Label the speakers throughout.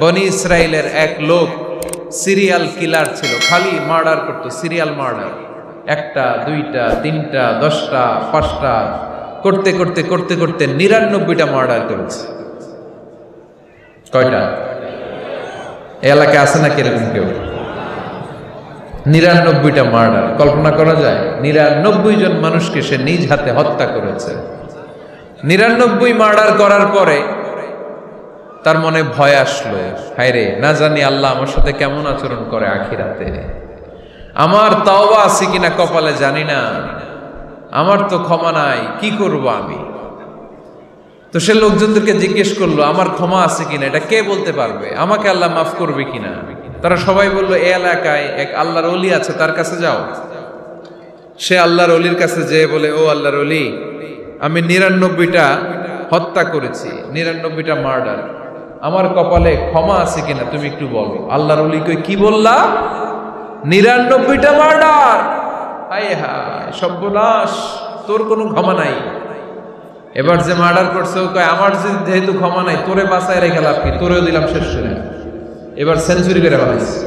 Speaker 1: বনি ইসরায়েলের এক লোক সিরিয়াল কিলার ছিল, খালি মার্ডার করতো, সিরিয়াল মার্ডার। একটা, দুইটা, তিনটা, 10টা, 5টা করতে করতে করতে করতে 99টা মার্ডার করেছে। কয়টা? এলাকায় আছে নাকি এরকম কেউ? 99টা মার্ডার। কল্পনা করা যায়? 99 জন মানুষকে সে নিজ হাতে হত্যা করেছে। 99 মার্ডার করার পরে তার মনে ভয় আসলো, হায়রে, না জানি আল্লাহ আমার সাথে কেমন আচরণ করে আখিরাতে। আমার তাওবা আছে কিনা কপালে জানি না, আমার তো ক্ষমা নাই, কি করব আমি? তো সে লোকজনদেরকে জিজ্ঞেস করলো, আমার ক্ষমা আছে কিনা, এটা কে বলতে পারবে? আমাকে আল্লাহ মাফ করবে কিনা? তারা সবাই বললো, এই এলাকায় এক আল্লাহর ওলি আছে, তার কাছে যাও। সে আল্লাহর ওলির কাছে যেয়ে বলে, ও আল্লাহর ওলি, আমি 99টা হত্যা করেছি, 99টা মার্ডার, আমার কপালে ক্ষমা আছে কিনা তুমি একটু বলো। আল্লাহর ওলি কই, কি বললা? 99টা মার্ডার? হায় হায়, সর্বনাশ, তোর কোনো ক্ষমা নাই। এবার যে মার্ডার করছে ও কয়, আমার যেহেতু ক্ষমা নাই, তোরে বাঁচায় রেখে লাভ কি, তোরেও দিলাম শেষ করে। এবার সেঞ্চুরি করে বানাইছে।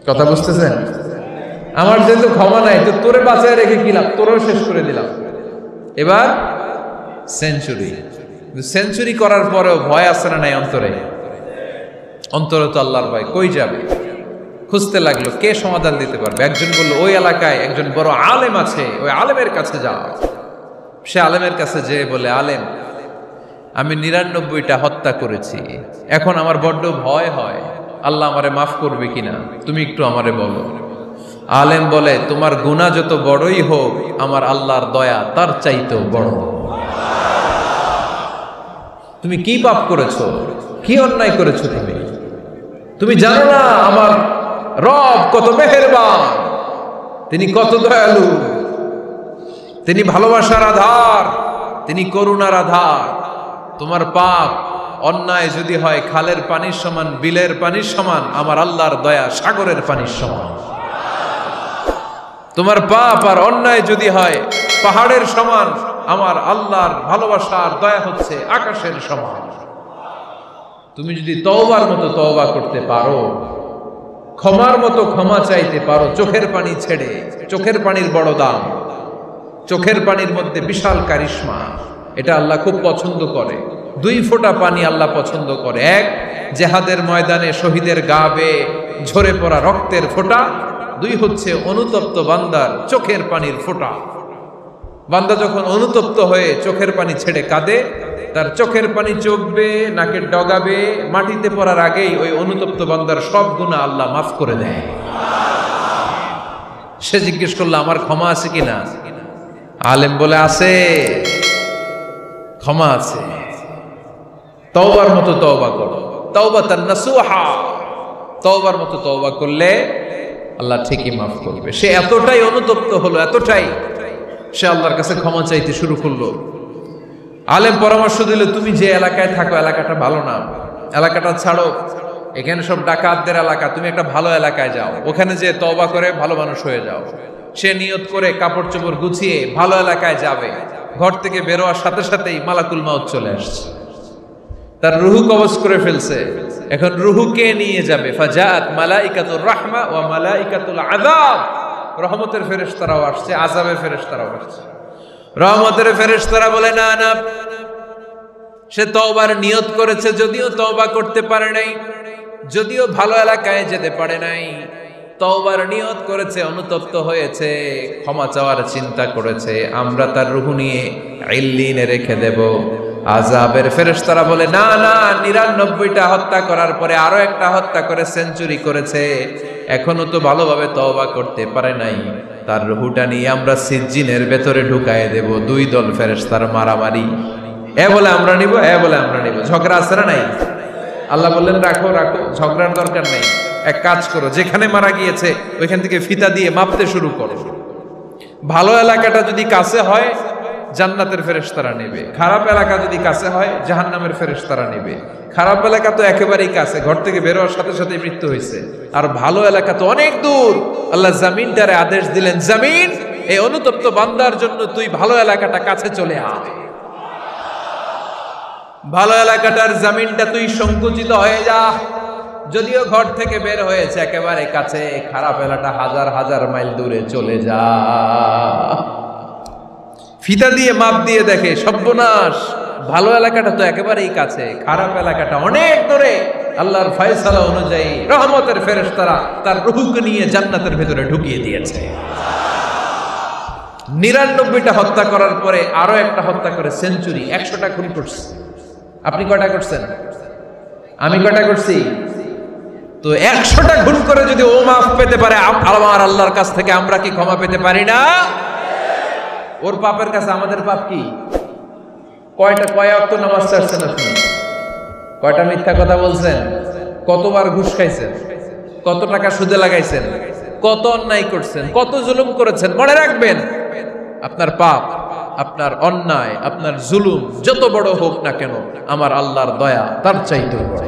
Speaker 1: কথা বুঝতেছেন? আমার যেহেতু ক্ষমা নাই, তো তোরে বাঁচায় রেখে কি লাভ, তোরেও শেষ করে দিলাম। এবার সেঞ্চুরি। সেঞ্চুরি করার পরেও ভয় আছে না নাই অন্তরে? অন্তরে তো আল্লাহর ভয়, কই যাবে? খুঁজতে লাগলো কে সমাধান দিতে পারবে। একজন বলল, ওই এলাকায় একজন বড় আলেম আছে, ওই আলেমের কাছে যাও। সে আলেমের কাছে যেয়ে বলে, আলেম, আমি 99টা হত্যা করেছি, এখন আমার বড্ড ভয় হয়, আল্লাহ আমারে মাফ করবে কিনা, তুমি একটু আমারে বলো। আলেম বলে, তোমার গুনাহ যত বড়ই হোক, আমার আল্লাহর দয়া তার চাইতেও বড়। তুমি কি পাপ করেছো, কি অন্যায় করেছো? তুমি জানো না আমার রব কত মেহেরবান, তিনি কত দয়ালু, তিনি ভালোবাসার আধার, তিনি করুণার আধার। তোমার পাপ অন্যায় যদি হয় খালের পানির সমান, বিলের পানির সমান, আমার আল্লাহর দয়া সাগরের পানির সমান। তোমার পাপ আর অন্যায় যদি হয় পাহাড়ের সমান, আমার আল্লাহর ভালোবাসার দয়া হচ্ছে আকাশের সমান। তুমি যদি তওবার মতো তওবা করতে পারো, ক্ষমার মতো ক্ষমা চাইতে পারো, চোখের পানি ছেড়ে, চোখের পানির বড় দাম, চোখের পানির মধ্যে বিশাল কারিশমা, এটা আল্লাহ খুব পছন্দ করে। 2 ফোঁটা পানি আল্লাহ পছন্দ করে। এক, জেহাদের ময়দানে শহীদের গা বেয়ে ঝরে পড়া রক্তের ফোঁটা। 2 হচ্ছে অনুতপ্ত বান্দার চোখের পানির ফোঁটা। বান্দা যখন অনুতপ্ত হয়ে চোখের পানি ছেড়ে কাঁদে, তার চোখের পানি চোখ বেয়ে নাকের ডগা বেয়ে মাটিতে পড়ার আগেই ওই অনুতপ্ত বান্দার সব গুনাহ আল্লাহ মাফ করে দেয়। সে জিজ্ঞেস করলো, আমার ক্ষমা আছে কিনা? আলেম বলে, আছে, ক্ষমা আছে। তওবার মতো তওবা করো, তাওবাতান নাসুহা। তওবার মতো তওবা করলে আল্লাহ ঠিকই মাফ করবে। সে এতটাই অনুতপ্ত হলো, এতটাই, সে আল্লাহর কাছে ক্ষমা চাইতে শুরু করলো। আলেম পরামর্শ দিল, তুমি যে এলাকায় থাকো এলাকাটা ভালো না, এলাকাটা ছাড়ো, এখানে সব ডাকাতদের এলাকা, তুমি একটা ভালো এলাকায় যাও, ওখানে যে তওবা করে ভালো মানুষ হয়ে যাও। সে নিয়ত করে কাপড় চোপড় গুছিয়ে ভালো এলাকায় যাবে। ঘর থেকে বেরোয়ার সাথে সাথেই মালাকুল মাউত চলে আসছে, তার রুহু কবজ করে ফেলছে। এখন রুহুকে নিয়ে যাবে। ফাজাত মালাইকাতুর রাহমা ওয়া মালাইকাতুল আযাব। রহমতের ফেরেশতারাও আসছে, আযাবের ফেরেশতারাও আসছে। রহমতের ফেরেশতারা বলে, না না, সে তওবার নিয়ত করেছে, যদিও তওবা করতে পারে নাই, যদিও ভালো এলাকায় যেতে পারে নাই, তওবার নিয়ত করেছে, অনুতপ্ত হয়েছে, ক্ষমা চাওয়ার চিন্তা করেছে, আমরা তার রূহ নিয়ে ইল্লিনে রেখে দেব। আযাবের ফেরেশতারা বলে, না না, 99টা হত্যা করার পরে আরো একটা হত্যা করে সেঞ্চুরি করেছে, এখনো তো ভালোভাবে তওবা করতে পারে নাই, তার রূহটা নিয়ে আমরা সিজ্জিনের ভেতরে ঢুকায় দেব। 2 দল ফেরেশতার মারামারি, এ বলে আমরা নিব, এ বলে আমরা নিব। ঝগড়া আছে না নাই? আল্লাহ বললেন, রাখো রাখো, ঝগড়ার দরকার নেই। এক কাজ করো, যেখানে মারা গিয়েছে ওইখান থেকে ফিতা দিয়ে মাপতে শুরু করো। ভালো এলাকাটা যদি কাছে হয় জান্নাতের ফেরেশতারা নেবে, খারাপ এলাকা যদি কাছে হয় জাহান্নামের ফেরেশতারা নেবে। খারাপ এলাকা তো একেবারেই কাছে, ঘর থেকে বের হওয়ার সাথে সাথে মৃত্যু হয়েছে। আর ভালো এলাকা তো অনেক দূর। আল্লাহ জামিনটারে আদেশ দিলেন, জামিন, এই অনুতপ্ত বান্দার জন্য তুই ভালো এলাকাটা কাছে চলে আয়। ভালো এলাকাটার জমিনটা তুই সংকুচিত হয়ে যা। যদিও ঘর থেকে বের হয়েছে একেবারে কাছে, খারাপ এলাকাটা হাজার হাজার মাইল দূরে চলে যা। ফিতা দিয়ে মাপ দিয়ে দেখে, সর্বনাশ, ভালো এলাকাটা তো একেবারেই কাছে, খারাপ এলাকাটা অনেক দূরে। আল্লাহর ফয়সালা অনুযায়ী রহমতের ফেরেশতারা তার রূহকে নিয়ে জান্নাতের ভেতরে ঢুকিয়ে দিয়েছে। 99টা হত্যা করার পরে আরো একটা হত্যা করে সেঞ্চুরি, 100টা খুন করছে। আপনি কয়টা করছেন? আমি কয়টা করছি? তো 100টা খুন করে যদি ও মাফ পেতে পারে আমার আল্লাহর কাছ থেকে, আমরা কি ক্ষমা পেতে পারি না? ওর পাপের কাছে আমাদের পাপ কি? কয় ওয়াক্ত নামাজ ছাড়ছেন আপনি? কয়টা মিথ্যা কথা বলছেন? কতবার ঘুষ খাইছেন? কত টাকা সুদে লাগাইছেন? কত অন্যায় করছেন? কত জুলুম করেছেন? মনে রাখবেন, আপনার পাপ, আপনার অন্যায়, আপনার জুলুম যত বড় হোক না কেন, আমার আল্লাহর দয়া তার চাইতেও বড়।